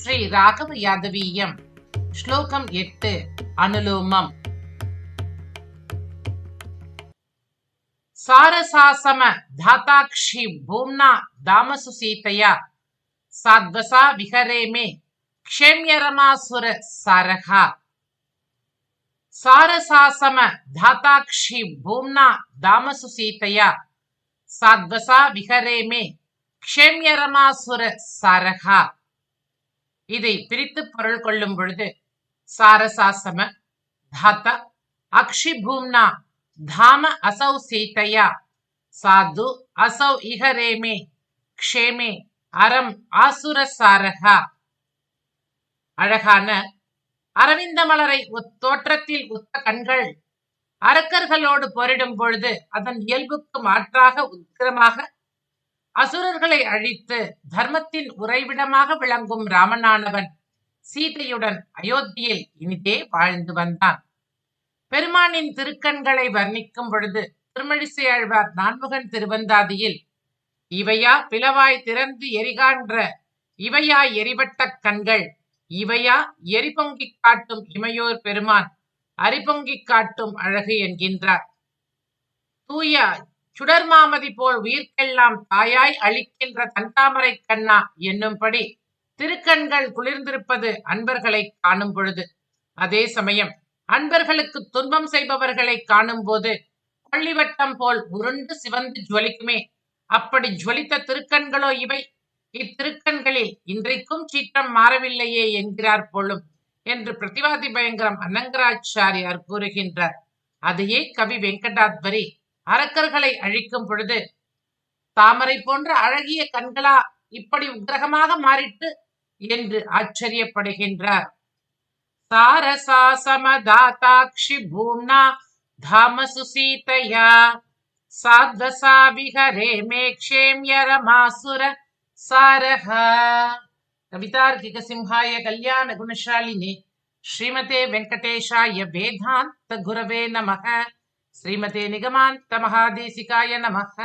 ஸ்ரீ ராகவ யாதவீயம் ஸ்லோகம் 8 அனுலோமம். சாரசாசம தாதாக்ஷி பூம்னா Thomas சீதையா சாத்வசா விஹரேமே க்ஷேம்யரமாசுர சாரகா. சாரசாசம தாதாக்ஷி பூம்னா Thomas சீதையா சாத்வசா விஹரேமே க்ஷேம்யரமாசுர சாரகா. இதை பிரித்து பொருள் கொள்ளும் பொழுது சாரசாசம தாத்தா அக்ஷி பூம்னா தாம அசௌ சீதையா சாது அசௌ இஹரேமே க்ஷேமே அறம் ஆசுர சாரகா. அழகான அரவிந்த மலரை தோற்றத்தில் ஒத்த கண்கள் அரக்கர்களோடு போரிடும் பொழுது அதன் இயல்புக்கு மாற்றாக உக்கிரமாக அசுரர்களை அழித்து தர்மத்தின் உறைவிடமாக விளங்கும் ராமனானவன் சீதையுடன் அயோத்தியில் இனிதே வாழ்ந்து வந்தான். பெருமானின் திருக்கண்களை வர்ணிக்கும் பொழுது திருமழிசை ஆழ்வார் நான்முகன் திருவந்தாதியில் இவையா பிளவாய் திறந்து எரிகான்ற இவையா எரிபட்ட கண்கள் இவையா எரிபொங்கிக் காட்டும் இமையோர் பெருமான் அரிபொங்கிக் காட்டும் அழகு என்கின்றார். தூய சுடர்மாமதி போல் உயிர்க்கெல்லாம் தாயாய் அளிக்கின்ற தன்தாமரை கண்ணா என்னும்படி திருக்கண்கள் குளிர்ந்திருப்பது அன்பர்களை காணும் பொழுது, அதே சமயம் அன்பர்களுக்கு துன்பம் செய்பவர்களை காணும் போது கொள்ளிவட்டம் போல் உருண்டு சிவந்து ஜுவலிக்குமே, அப்படி ஜுவலித்த திருக்கண்களோ இவை. இத்திருக்கண்களில் இன்றைக்கும் சீற்றம் மாறவில்லையே என்கிறார் போலும் என்று பிரதிவாதி பயங்கரம் அனங்கராச்சாரியார் கூறுகின்றார். அதையே கவி வெங்கடாத்வரி அரக்கர்களை அழிக்கும் பொழுது தாமரை போன்ற அழகிய கண்களா இப்படி உக்கிரகமாக மாறிட்டு என்று ஆச்சரியப்படுகின்றார். சாரசாசமதாதாக்ஷி பூம்னா தாமசு சீதையா சாத்வசா விஹரேமே க்ஷேம்யரமாசுர சாரகா. கவிதார்க்கிக சிம்ஹாய கல்யாண குணசாலினி ஸ்ரீமதே வெங்கடேஷாய வேதாந்த குரவே நமஹ. ஸ்ரீமதே நிகமாந்த மகாதேசிகாய நமஹ.